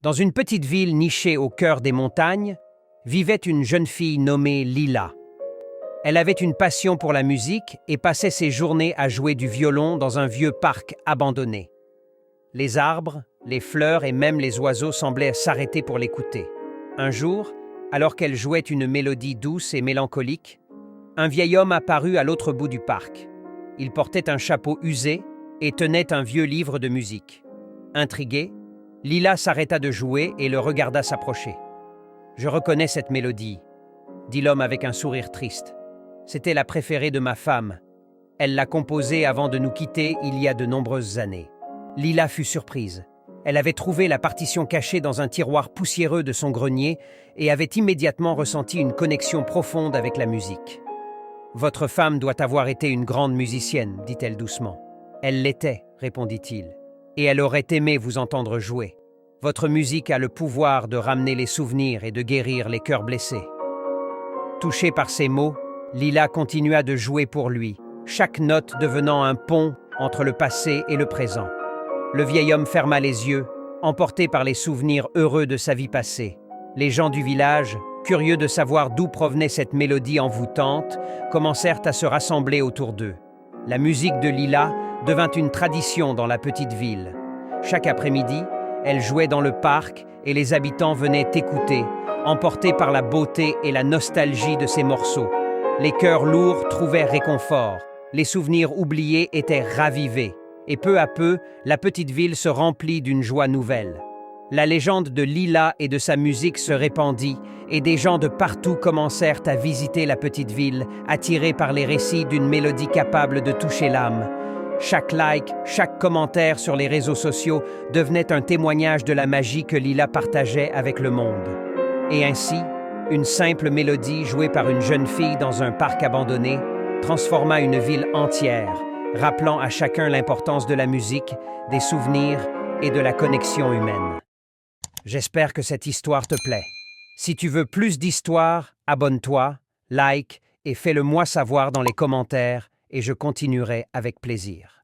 Dans une petite ville nichée au cœur des montagnes, vivait une jeune fille nommée Lila. Elle avait une passion pour la musique et passait ses journées à jouer du violon dans un vieux parc abandonné. Les arbres, les fleurs et même les oiseaux semblaient s'arrêter pour l'écouter. Un jour, alors qu'elle jouait une mélodie douce et mélancolique, un vieil homme apparut à l'autre bout du parc. Il portait un chapeau usé et tenait un vieux livre de musique. Intriguée, Lila s'arrêta de jouer et le regarda s'approcher. « Je reconnais cette mélodie », dit l'homme avec un sourire triste. « C'était la préférée de ma femme. Elle l'a composée avant de nous quitter il y a de nombreuses années. » Lila fut surprise. Elle avait trouvé la partition cachée dans un tiroir poussiéreux de son grenier et avait immédiatement ressenti une connexion profonde avec la musique. « Votre femme doit avoir été une grande musicienne, dit-elle doucement. « Elle l'était, répondit-il. Et elle aurait aimé vous entendre jouer. Votre musique a le pouvoir de ramener les souvenirs et de guérir les cœurs blessés. » Touchée par ces mots, Lila continua de jouer pour lui, chaque note devenant un pont entre le passé et le présent. Le vieil homme ferma les yeux, emporté par les souvenirs heureux de sa vie passée. Les gens du village, curieux de savoir d'où provenait cette mélodie envoûtante, commencèrent à se rassembler autour d'eux. La musique de Lila devint une tradition dans la petite ville. Chaque après-midi, elle jouait dans le parc et les habitants venaient écouter, emportés par la beauté et la nostalgie de ces morceaux. Les cœurs lourds trouvèrent réconfort, les souvenirs oubliés étaient ravivés, et peu à peu, la petite ville se remplit d'une joie nouvelle. La légende de Lila et de sa musique se répandit, et des gens de partout commencèrent à visiter la petite ville, attirés par les récits d'une mélodie capable de toucher l'âme. Chaque like, chaque commentaire sur les réseaux sociaux devenait un témoignage de la magie que Lila partageait avec le monde. Et ainsi, une simple mélodie jouée par une jeune fille dans un parc abandonné transforma une ville entière, rappelant à chacun l'importance de la musique, des souvenirs et de la connexion humaine. J'espère que cette histoire te plaît. Si tu veux plus d'histoires, abonne-toi, like et fais-le moi savoir dans les commentaires et je continuerai avec plaisir.